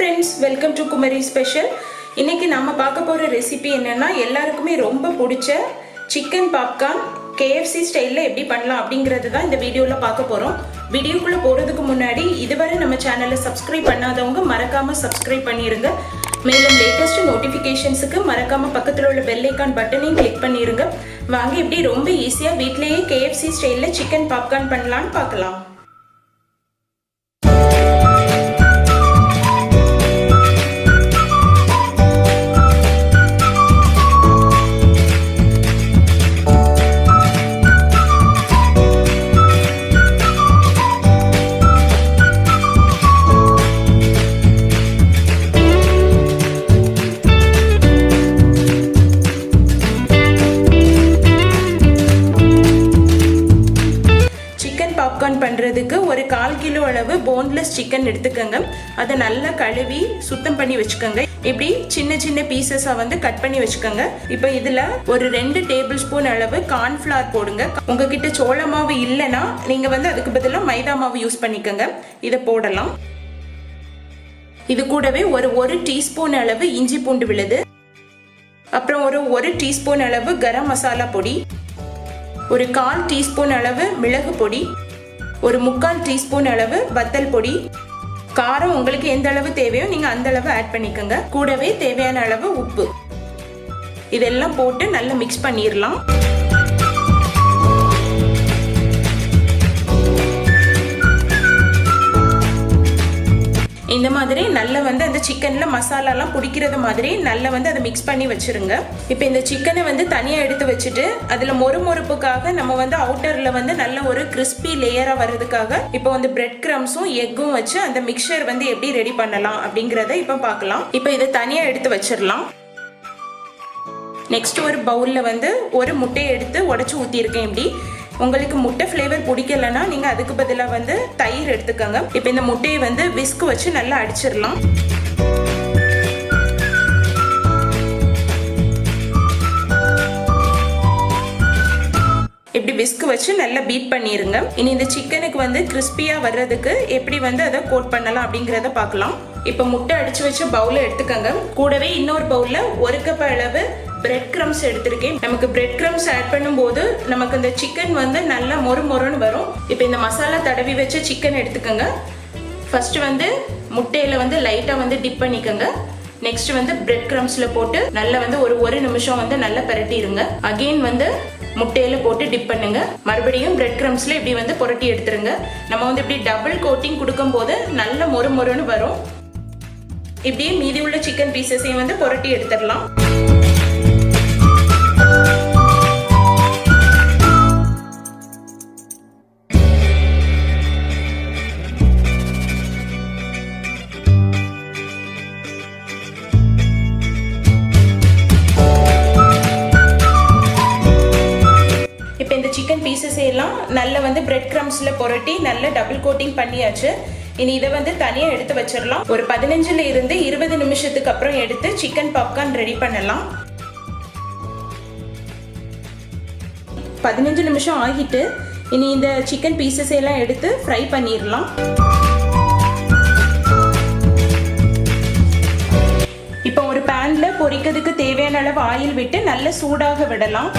friends, welcome to Kumari special. இன்னைக்கு நாம பார்க்க போற ரெசிபி என்னன்னா எல்லாருக்குமே ரொம்ப பிடிச்ச சிக்கன் பாப்கார்ன் KFC ஸ்டைல்ல எப்படி பண்ணலாம் அப்படிங்கறது தான் இந்த வீடியோல பார்க்க போறோம். வீடியோக்குள்ள போறதுக்கு முன்னாடி இதுவரை நம்ம சேனலை சப்ஸ்கிரைப் பண்ணாதவங்க மறக்காம சப்ஸ்கிரைப் பண்ணிருங்க. மேலும் லேட்டஸ்ட் நோட்டிஃபிகேஷன்ஸ்க்கு மறக்காம பக்கத்துல உள்ள பெல் ஐகான் பட்டனையும் கிளிக் பண்ணிருங்க. வாங்க இப்படி ரொம்ப ஈஸியா வீட்லயே KFC ஸ்டைல்ல சிக்கன் பாப்கார்ன் பண்ணலாம்னு பார்க்கலாம். பாப்கார்ன் பண்றதுக்கு ஒரு 1/4 கிலோ அளவு போன்லெஸ் சிக்கன் எடுத்துக்கங்க. அதை நல்லா கழுவி சுத்தம் பண்ணி வச்சுக்கோங்க. இப்படி சின்ன சின்ன பீசஸா கட் பண்ணி வச்சுக்கோங்க. இப்போ இதுல ஒரு 2 டேபிள் ஸ்பூன் அளவு கார்ன்ஃபிளவர் போடுங்க. உங்ககிட்ட சோள மாவு இல்லைன்னா நீங்க அதுக்கு பதிலா மைதா மாவு யூஸ் பண்ணிக்கோங்க. இதை போடலாம். இது கூடவே ஒரு டீஸ்பூன் அளவு இஞ்சி பூண்டு விழுது, அப்புறம் ஒரு டீஸ்பூன் அளவு கரம் மசாலா பொடி, ஒரு 1/4 டீஸ்பூன் அளவு மிளகு பொடி, ஒரு 3/4 டீஸ்பூன் அளவு வத்தல் பொடி. காரம் உங்களுக்கு எந்த அளவு தேவையோ நீங்க அந்த அளவு ஆட் பண்ணிக்கோங்க. கூடவே தேவையான அளவு உப்பு. இதெல்லாம் போட்டு நல்லா மிக்ஸ் பண்ணிடலாம். இந்த மாதிரி நல்லா அந்த சிக்கன்ல மசாலாலாம் பிடிக்கிறது மாதிரி நல்லா அதை மிக்ஸ் பண்ணி வச்சிருங்க. இப்போ இந்த சிக்கனை தனியா எடுத்து வச்சுட்டு அதுல மொறுமொறுப்புக்காக நம்ம அவுட்டர்ல நல்ல ஒரு கிறிஸ்பி லேயரா வர்றதுக்காக இப்போ பிரெட் கிரம்ஸும் எக்கும் வச்சு அந்த மிக்சர் எப்படி ரெடி பண்ணலாம் அப்படிங்கறத இப்போ பார்க்கலாம். இப்போ இதை தனியா எடுத்து வச்சிடலாம். நெக்ஸ்ட் ஒரு பவுல்ல ஒரு முட்டையை எடுத்து உடைச்சு ஊத்தி இருக்கேன். இப்படி உங்களுக்கு முட்டை ஃப்ளேவர் பிடிக்கலன்னா நீங்க அதுக்கு பதிலாக தயிர் எடுத்துக்கோங்க. இப்போ இந்த முட்டையை விஸ்க் வச்சு நல்லா அடிச்சிடலாம். இப்படி விஸ்க் வச்சு நல்லா பீட் பண்ணிருங்க. இனி இந்த சிக்கனுக்கு கிறிஸ்பியா வர்றதுக்கு எப்படி அதை கோட் பண்ணலாம் அப்படிங்கறத பார்க்கலாம். இப்போ முட்டை அடிச்சு வச்ச பவுல எடுத்துக்கோங்க. கூடவே இன்னொரு பவுல்ல 1 கப் அளவு பிரெட் கிரம்ஸ் எடுத்திருக்கேன். நமக்கு பிரெட் கிரம்ஸ் ஆட் பண்ணும்போது நமக்கு இந்த சிக்கன் நல்லா மொறுன்னு வரும். இப்போ இந்த மசாலா தடவி வச்ச சிக்கன் எடுத்துக்கோங்க. ஃபர்ஸ்ட் முட்டையில லைட்டா டிப் பண்ணிக்கோங்க. நெக்ஸ்ட் பிரெட் கிரம்ஸ்ல போட்டு நல்லா ஒரு நிமிஷம் நல்லா பரட்டிடுங்க. அகைன் முட்டையில போட்டு டிப் பண்ணுங்க. மறுபடியும் பிரெட் கிரம்ஸ்ல இப்படி புரட்டி எடுத்துருங்க. நம்ம இப்படி டபுள் கோட்டிங் கொடுக்கும் போது நல்ல மொறுன்னு வரும். இப்படியே மீதி உள்ள சிக்கன் பீசஸையும் புரட்டி எடுத்துடலாம். சிக்கன் பீசஸ் எல்லாம் நல்லா பிரெட் கிரம்ஸ்ல புரட்டி நல்லா டபுள் கோட்டிங் பண்ணியாச்சு. இனி இதை தனியா எடுத்து வச்சிடலாம். ஒரு 15ல இருந்து 20 நிமிஷத்துக்கு அப்புறம் எடுத்து சிக்கன் பாப்கார்ன் ரெடி பண்ணலாம். 15 நிமிஷம் ஆகிட்டு இனி இந்த சிக்கன் பீசஸ் எல்லாம் எடுத்து ஃப்ரை பண்ணிடலாம். இப்போ ஒரு பேன்ல பொரிக்கிறதுக்கு தேவையான அளவு ஆயில் விட்டு நல்லா சூடாக விடலாம்.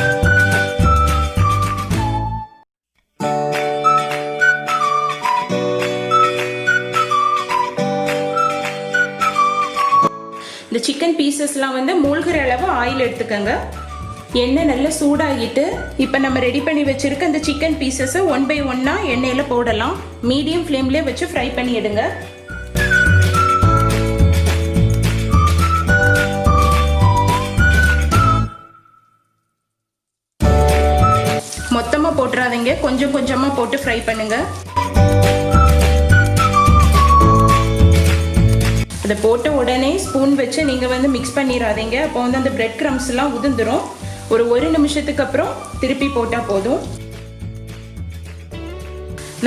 இந்த சிக்கன் பீசஸ்லாம் மூழ்கிற அளவு ஆயில் எடுத்துக்கோங்க. எண்ணெய் நல்லா சூடாகிட்டு இப்போ நம்ம ரெடி பண்ணி வச்சிருக்க இந்த சிக்கன் பீசஸை 1 by 1 எண்ணெயில போடலாம். மீடியம் ஃப்ளேம்லேயே வச்சு ஃப்ரை பண்ணி எடுங்க. மொத்தமாக போட்டுறாதீங்க, கொஞ்சம் கொஞ்சமாக போட்டு ஃப்ரை பண்ணுங்க. அதை போட்ட உடனே ஸ்பூன் வச்சு நீங்கள் மிக்ஸ் பண்ணிடாதீங்க. அப்போ அந்த பிரெட் கிரம்ஸ்லாம் உதிர்ந்துடும். ஒரு நிமிஷத்துக்கு அப்புறம் திருப்பி போட்டால் போதும்.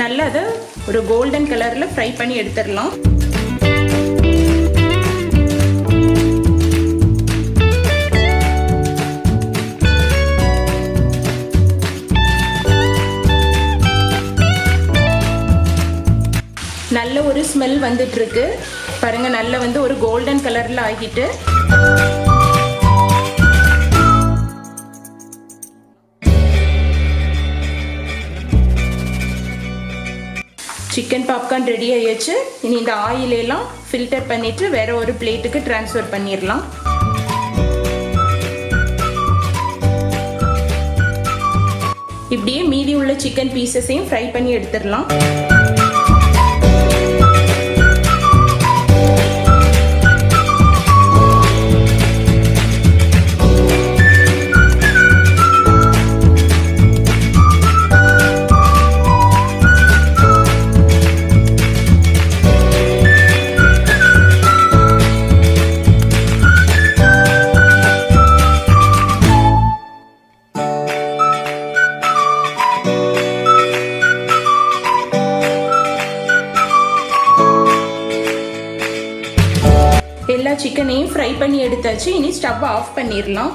நல்லா அதை ஒரு கோல்டன் கலரில் ஃப்ரை பண்ணி எடுத்துடலாம். நல்ல ஒரு ஸ்மெல் வந்துட்டு இருக்கு. பாருங்க நல்லா வந்து ஒரு கோல்டன் கலர்ல ஆகிட்டு. சிக்கன் பாப்கார்ன் ரெடி ஆயிடுச்சு. இனி இந்த ஆயில் எல்லாம் ஃபில்டர் பண்ணிட்டு வேற ஒரு பிளேட்டுக்கு ட்ரான்ஸ்ஃபர் பண்ணிடலாம். இப்படியே மீதி உள்ள சிக்கன் பீசஸையும் ஃப்ரை பண்ணி எடுத்துடலாம். எல்லா சிக்கனையும் ஃப்ரை பண்ணி எடுத்தாச்சு. இனி ஸ்டவ் ஆஃப் பண்ணிடலாம்.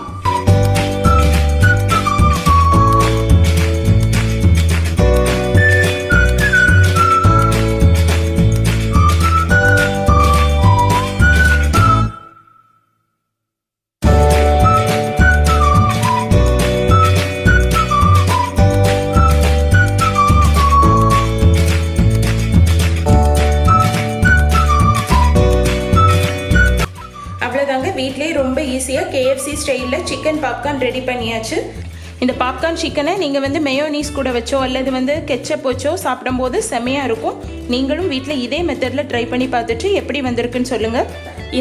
வீட்டிலே ரொம்ப ஈஸியாக KFC ஸ்டைலில் சிக்கன் பாப்கார்ன் ரெடி பண்ணியாச்சு. இந்த பாப்கார்ன் சிக்கனை நீங்கள் வந்து மேயோனீஸ் கூட வச்சோ அல்லது வந்து கெச்சப் வச்சோ சாப்பிடும்போது செம்மையாக இருக்கும். நீங்களும் வீட்டில் இதே மெத்தடில் ட்ரை பண்ணி பார்த்துட்டு எப்படி வந்திருக்குன்னு சொல்லுங்கள்.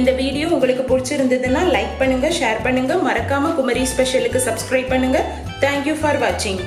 இந்த வீடியோ உங்களுக்கு பிடிச்சிருந்ததுன்னா லைக் பண்ணுங்கள், ஷேர் பண்ணுங்கள். மறக்காமல் குமரி ஸ்பெஷலுக்கு சப்ஸ்கிரைப் பண்ணுங்கள். தேங்க்யூ ஃபார் வாட்சிங்.